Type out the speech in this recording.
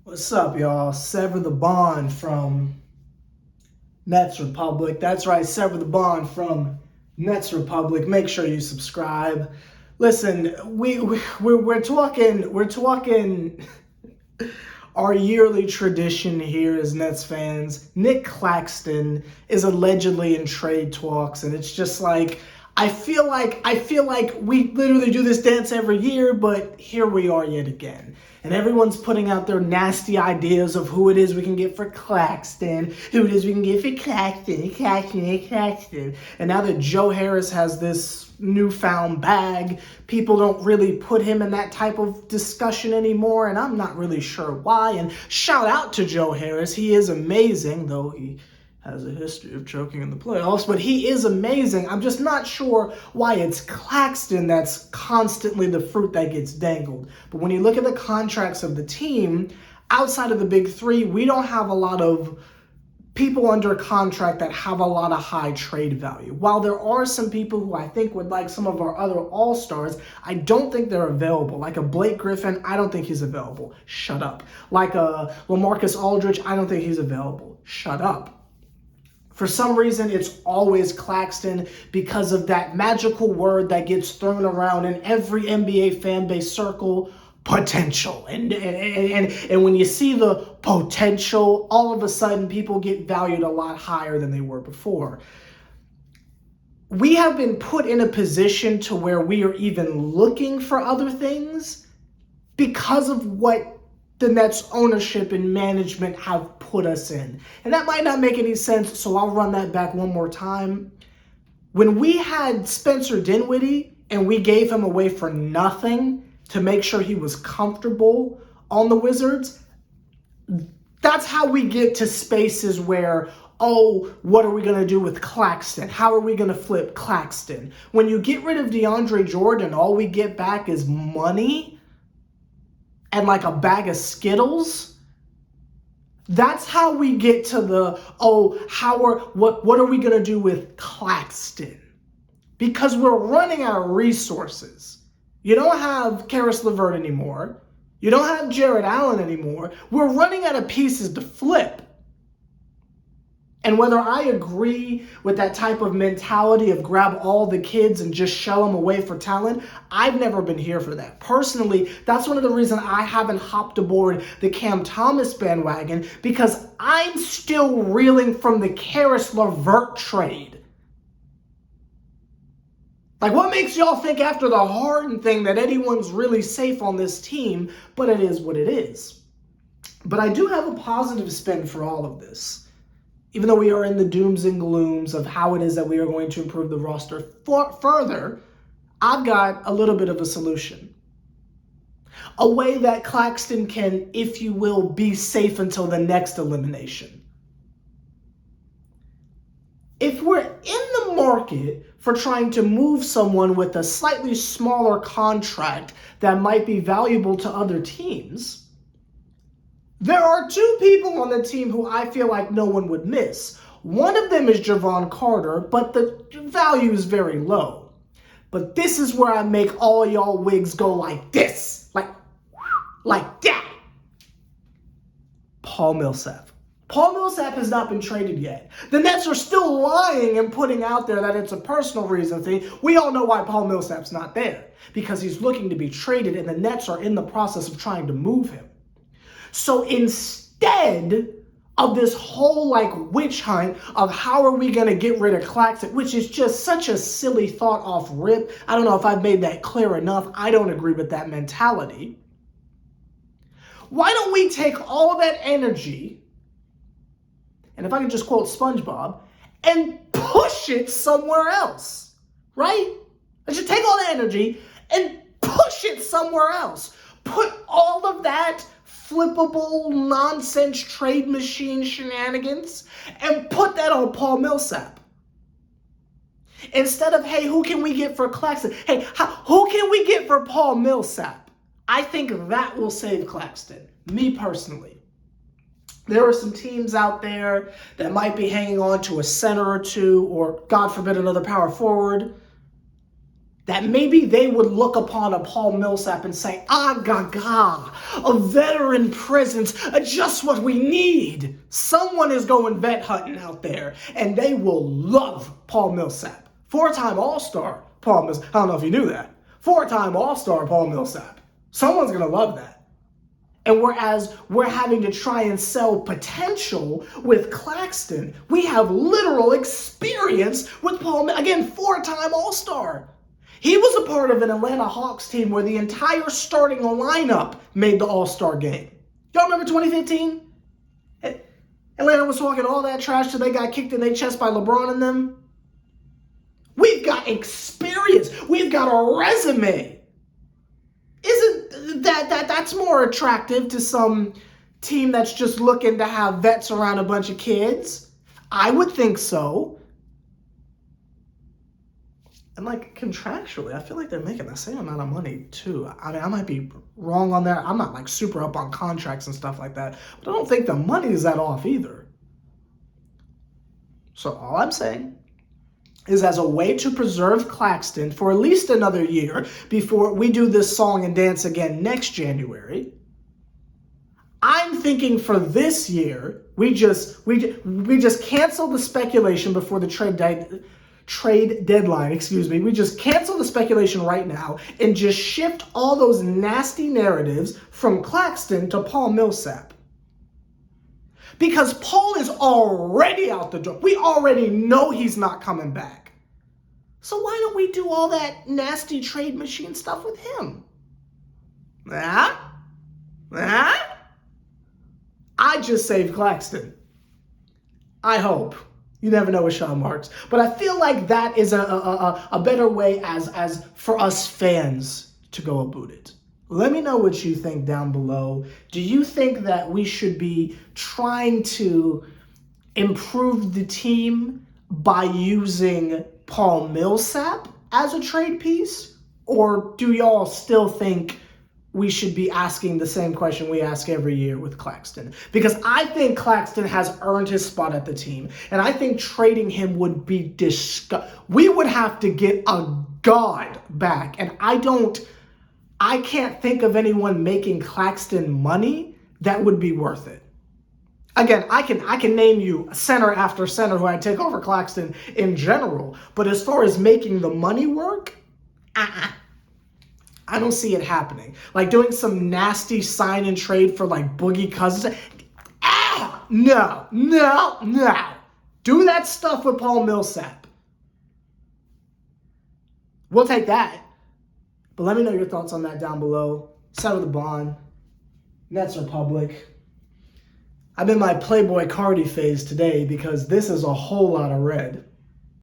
What's up, y'all? Sever the bond from Nets Republic. That's right, sever the bond from Nets Republic. Make sure you subscribe. Listen, we're talking our yearly tradition here as Nets fans. Nick Claxton is allegedly in trade talks, and it's just like I feel like we literally do this dance every year, but here we are yet again. And everyone's putting out their nasty ideas of who it is we can get for Claxton, who it is we can get for Claxton. And now that Joe Harris has this newfound bag, people don't really put him in that type of discussion anymore, and I'm not really sure why. And shout out to Joe Harris. He is amazing, though he has a history of choking in the playoffs, but he is amazing. I'm just not sure why it's Claxton that's constantly the fruit that gets dangled. But when you look at the contracts of the team, outside of the big three, we don't have a lot of people under contract that have a lot of high trade value. While there are some people who I think would like some of our other all-stars, I don't think they're available. Like a Blake Griffin, I don't think he's available. Shut up. Like a LaMarcus Aldridge, I don't think he's available. Shut up. For some reason, it's always Claxton because of that magical word that gets thrown around in every NBA fan base circle, potential. And when you see the potential, all of a sudden people get valued a lot higher than they were before. We have been put in a position to where we are even looking for other things because of what the Nets ownership and management have put us in. And that might not make any sense, so I'll run that back one more time. When we had Spencer Dinwiddie and we gave him away for nothing to make sure he was comfortable on the Wizards, that's how we get to spaces where, oh, what are we going to do with Claxton? How are we going to flip Claxton? When you get rid of DeAndre Jordan, all we get back is money and like a bag of Skittles. That's how we get to the, what are we going to do with Claxton? Because we're running out of resources. You don't have Karis LeVert anymore. You don't have Jared Allen anymore. We're running out of pieces to flip. And whether I agree with that type of mentality of grab all the kids and just shell them away for talent, I've never been here for that. Personally, that's one of the reasons I haven't hopped aboard the Cam Thomas bandwagon, because I'm still reeling from the Karis LeVert trade. Like, what makes y'all think after the Harden thing that anyone's really safe on this team? But it is what it is. But I do have a positive spin for all of this. Even though we are in the dooms and glooms of how it is that we are going to improve the roster further, I've got a little bit of a solution. A way that Claxton can, if you will, be safe until the next elimination. If we're in the market for trying to move someone with a slightly smaller contract that might be valuable to other teams, there are two people on the team who I feel like no one would miss. One of them is Javon Carter, but the value is very low. But this is where I make all y'all wigs go like this. Like that. Paul Millsap. Paul Millsap has not been traded yet. The Nets are still lying and putting out there that it's a personal reason thing. We all know why Paul Millsap's not there. Because he's looking to be traded, and the Nets are in the process of trying to move him. So instead of this whole witch hunt of how are we going to get rid of Claxton, which is just such a silly thought off rip. I don't know if I've made that clear enough. I don't agree with that mentality. Why don't we take all of that energy, and if I can just quote SpongeBob, and push it somewhere else, right? I should take all that energy and push it somewhere else. Put all of that flippable nonsense trade machine shenanigans and put that on Paul Millsap. Instead of, hey, who can we get for Claxton? Hey, who can we get for Paul Millsap? I think that will save Claxton, me personally. There are some teams out there that might be hanging on to a center or two, or God forbid another power forward. that maybe they would look upon a Paul Millsap and say, ah, gaga, a veteran presence, just what we need. Someone is going vet hunting out there, and they will love Paul Millsap. 4-time All-Star Paul Millsap. I don't know if you knew that. 4-time All-Star Paul Millsap. Someone's going to love that. And whereas we're having to try and sell potential with Claxton, we have literal experience with Paul, again, 4-time All-Star. He was a part of an Atlanta Hawks team where the entire starting lineup made the All-Star game. Y'all remember 2015? Atlanta was talking all that trash till they got kicked in their chest by LeBron and them. We've got experience. We've got a resume. Isn't that's more attractive to some team that's just looking to have vets around a bunch of kids? I would think so. And like contractually, I feel like they're making the same amount of money too. I mean, I might be wrong on that. I'm not like super up on contracts and stuff like that, but I don't think the money is that off either. So all I'm saying is, as a way to preserve Claxton for at least another year before we do this song and dance again next January, I'm thinking for this year, we just cancel the speculation before the trade deadline, We just cancel the speculation right now and just shift all those nasty narratives from Claxton to Paul Millsap. Because Paul is already out the door. We already know he's not coming back. So why don't we do all that nasty trade machine stuff with him? I just saved Claxton. I hope. You never know with Sean Marks. But I feel like that is a better way as for us fans to go about it. Let me know what you think down below. Do you think that we should be trying to improve the team by using Paul Millsap as a trade piece? Or do y'all still think we should be asking the same question we ask every year with Claxton? Because I think Claxton has earned his spot at the team. And I think trading him would be we would have to get a god back. And I can't think of anyone making Claxton money that would be worth it. Again, I can name you center after center who I'd take over Claxton in general. But as far as making the money work, I don't see it happening. Like doing some nasty sign and trade for like Boogie Cousins. No. Do that stuff with Paul Millsap. We'll take that. But let me know your thoughts on that down below. Settle the bond. Nets Republic. I'm in my Playboy Cardi phase today because this is a whole lot of red.